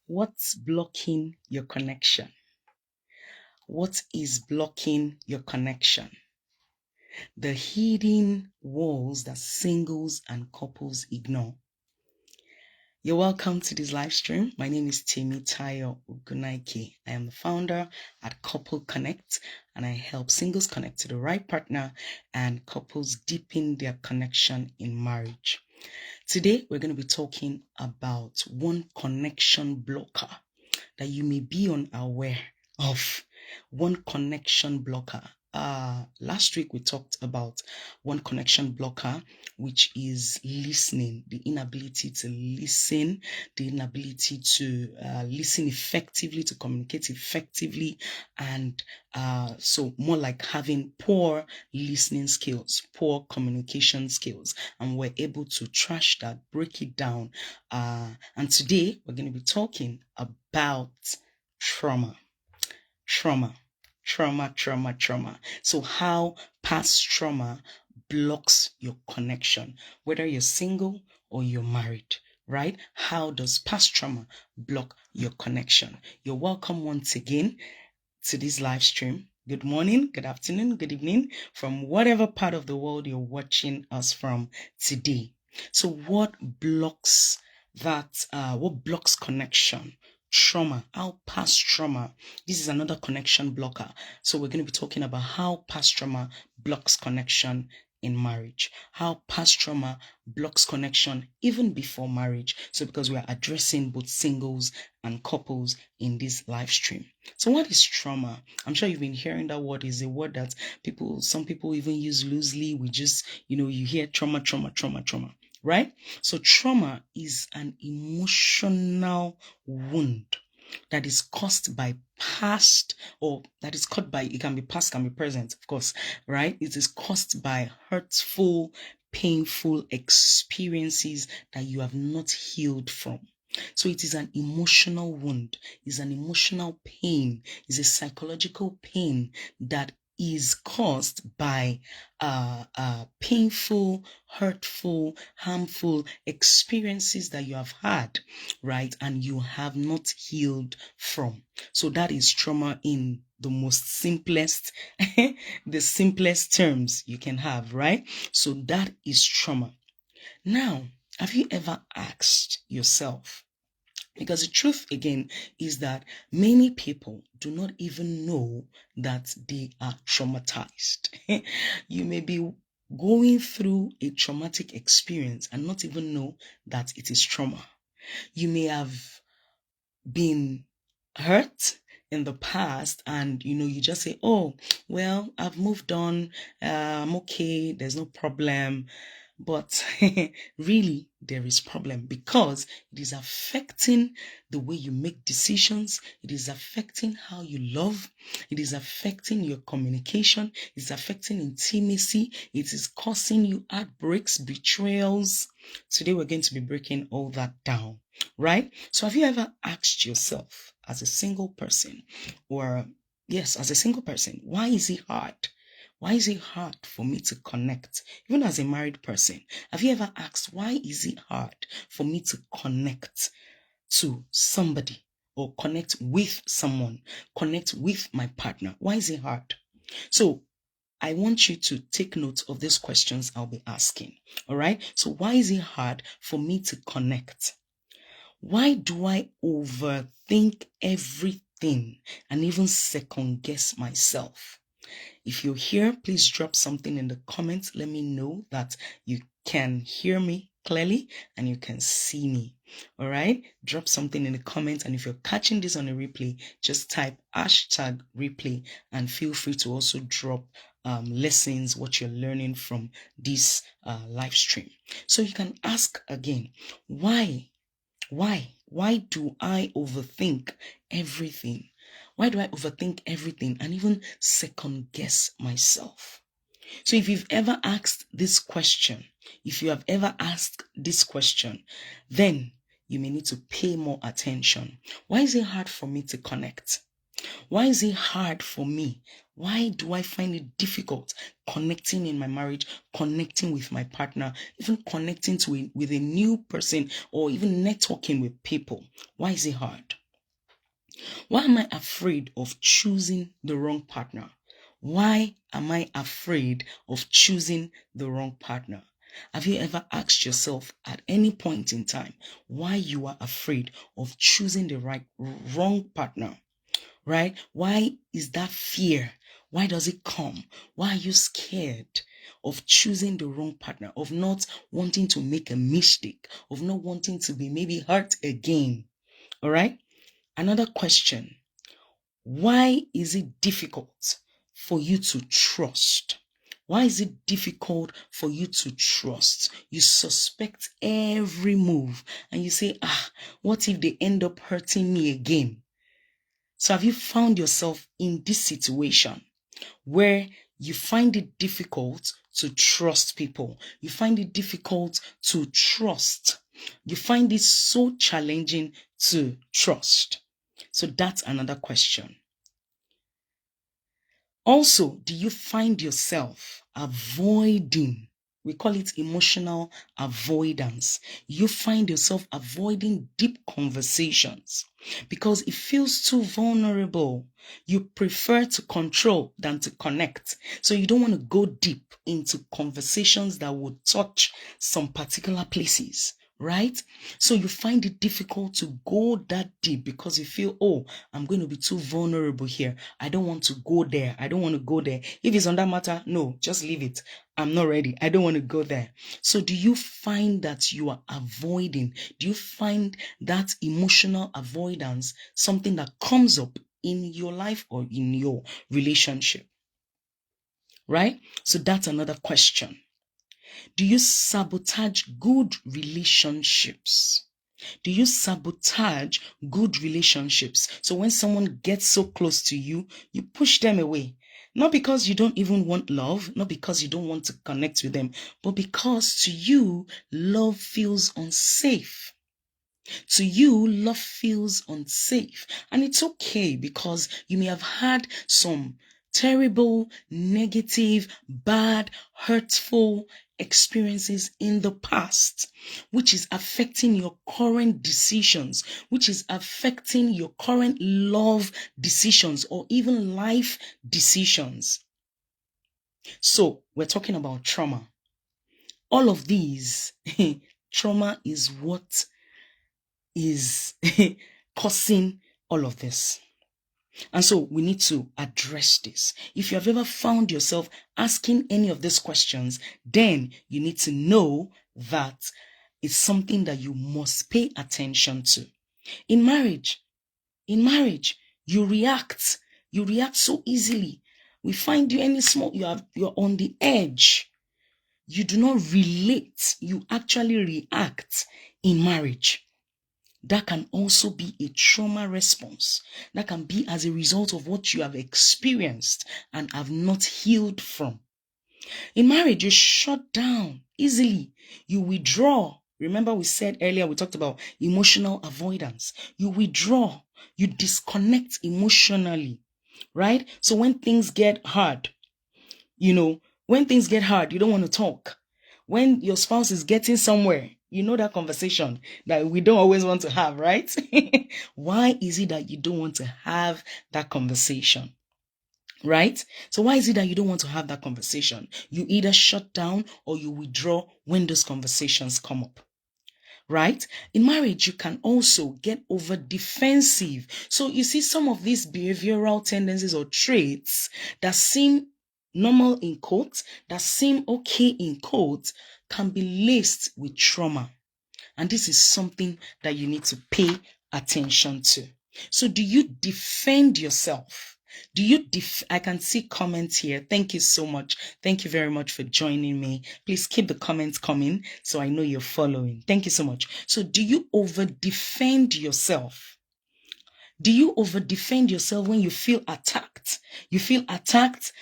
What's blocking your connection? What is blocking your connection? The hidden walls that singles and couples ignore. You're welcome to this live stream. My name is Tayo Ugunaike. I am the founder at Couple Connect, and I help singles connect to the right partner and couples deepen their connection in marriage. Today, we're going to be talking about one connection blocker that you may be unaware of. One connection blocker. Last week we talked about one connection blocker, which is listening, the inability to listen, the inability to listen effectively, to communicate effectively, and so more like having poor listening skills, poor communication skills, and we're able to trash that, break it down. And today we're going to be talking about trauma. So how past trauma blocks your connection, whether you're single or you're married, right? How does past trauma block your connection? You're welcome once again to this live stream. Good morning, good afternoon, good evening, from whatever part of the world you're watching us from today. So what blocks that, what blocks connection? Trauma, how past trauma. This is another connection blocker. So we're going to be talking about how past trauma blocks connection in marriage, how past trauma blocks connection even before marriage. So because we are addressing both singles and couples in this live stream. So what is trauma? I'm sure you've been hearing that word. Is a word that some people even use loosely. We just, you hear trauma, right? So trauma is an emotional wound that is caused by past, or that is caused by, it can be past, can be present, of course, right? It is caused by hurtful, painful experiences that you have not healed from. So it is an emotional wound, it's an emotional pain, it's a psychological pain that is caused by painful, hurtful, harmful experiences that you have had, right? And you have not healed from. So that is trauma in the most simplest, the simplest terms you can have, right? So that is trauma. Now, have you ever asked yourself, because the truth again is that many people do not even know that they are traumatized. You may be going through a traumatic experience and not even know that it is trauma. You may have been hurt in the past and you just say, oh, well, I've moved on, I'm okay, there's no problem. But really, there is problem because it is affecting the way you make decisions. It is affecting how you love. It is affecting your communication. It's affecting intimacy. It is causing you heartbreaks, betrayals. Today, we're going to be breaking all that down, right? So have you ever asked yourself as a single person, or yes, as a single person, why is it hard? Why is it hard for me to connect? Even as a married person, have you ever asked, why is it hard for me to connect to somebody or connect with someone, connect with my partner? Why is it hard? So I want you to take note of these questions I'll be asking. All right. So why is it hard for me to connect? Why do I overthink everything and even second guess myself? If you're here, please drop something in the comments. Let me know that you can hear me clearly and you can see me. All right? Drop something in the comments. And if you're catching this on a replay, just type hashtag replay and feel free to also drop lessons, what you're learning from this live stream. So you can ask again, why do I overthink everything? Why do I overthink everything and even second guess myself? So if you've ever asked this question, then you may need to pay more attention. Why is it hard for me to connect? Why is it hard for me? Why do I find it difficult connecting in my marriage, connecting with my partner, even connecting with a new person, or even networking with people? Why is it hard? Why am I afraid of choosing the wrong partner? Why am I afraid of choosing the wrong partner? Have you ever asked yourself at any point in time why you are afraid of choosing the wrong partner? Right? Why is that fear? Why does it come? Why are you scared of choosing the wrong partner, of not wanting to make a mistake, of not wanting to be maybe hurt again? All right? Another question. Why is it difficult for you to trust? Why is it difficult for you to trust? You suspect every move and you say, what if they end up hurting me again? So have you found yourself in this situation where you find it difficult to trust people? You find it difficult to trust. You find it so challenging to trust. So that's another question. Also, do you find yourself avoiding? We call it emotional avoidance. You find yourself avoiding deep conversations because it feels too vulnerable. You prefer to control than to connect. So you don't want to go deep into conversations that would touch some particular places, right? So you find it difficult to go that deep because you feel, I'm going to be too vulnerable here. I don't want to go there. I don't want to go there. If it's on that matter, no, just leave it. I'm not ready. I don't want to go there. So do you find that you are avoiding? Do you find that emotional avoidance something that comes up in your life or in your relationship? Right? So that's another question. Do you sabotage good relationships? Do you sabotage good relationships? So when someone gets so close to you, you push them away. Not because you don't even want love, not because you don't want to connect with them, but because to you, love feels unsafe. To you, love feels unsafe. And it's okay because you may have had some terrible, negative, bad, hurtful experiences in the past, which is affecting your current decisions, which is affecting your current love decisions or even life decisions. So we're talking about trauma. All of these, trauma is what is causing all of this. And so we need to address this. If you have ever found yourself asking any of these questions, then you need to know that it's something that you must pay attention to. In marriage, you react so easily. We find you any small, you're on the edge. You do not relate, you actually react in marriage. That can also be a trauma response. That can be as a result of what you have experienced and have not healed from. In marriage, you shut down easily. You withdraw. Remember we said earlier, we talked about emotional avoidance. You withdraw. You disconnect emotionally, right? So when things get hard, when things get hard, you don't want to talk. When your spouse is getting somewhere, that conversation that we don't always want to have, right? Why is it that you don't want to have that conversation? Right? So why is it that you don't want to have that conversation? You either shut down or you withdraw when those conversations come up. Right? In marriage, you can also get over defensive. So you see some of these behavioral tendencies or traits that seem normal in quotes, that seem okay in quotes, can be laced with trauma. And this is something that you need to pay attention to. So do you defend yourself? I can see comments here. Thank you so much. Thank you very much for joining me. Please keep the comments coming so I know you're following. Thank you so much. So do you over-defend yourself? Do you over-defend yourself when you feel attacked? You feel attacked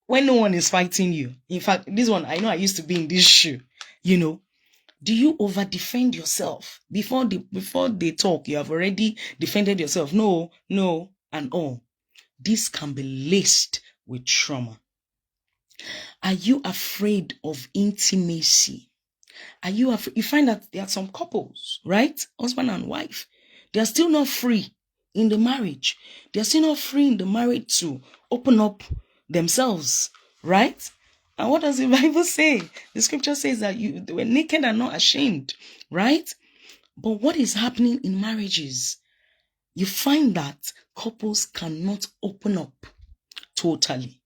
when no one is fighting you. In fact, this one, I know I used to be in this shoe, Do you over-defend yourself? Before they talk, you have already defended yourself. No, and all. this can be laced with trauma. Are you afraid of intimacy? Are you afraid? You find that there are some couples, right? Husband and wife. They are still not free in the marriage. They are still not free in the marriage to open up themselves, right? And what does the Bible say? The scripture says that they were naked and not ashamed, right? But what is happening in marriages? You find that couples cannot open up totally,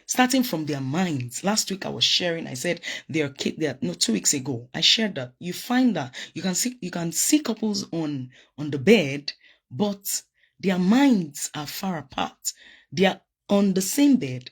starting from their minds. Last week I was sharing, I said no, 2 weeks ago, I shared that you find that you can see couples on the bed, but their minds are far apart. They are on the same bed,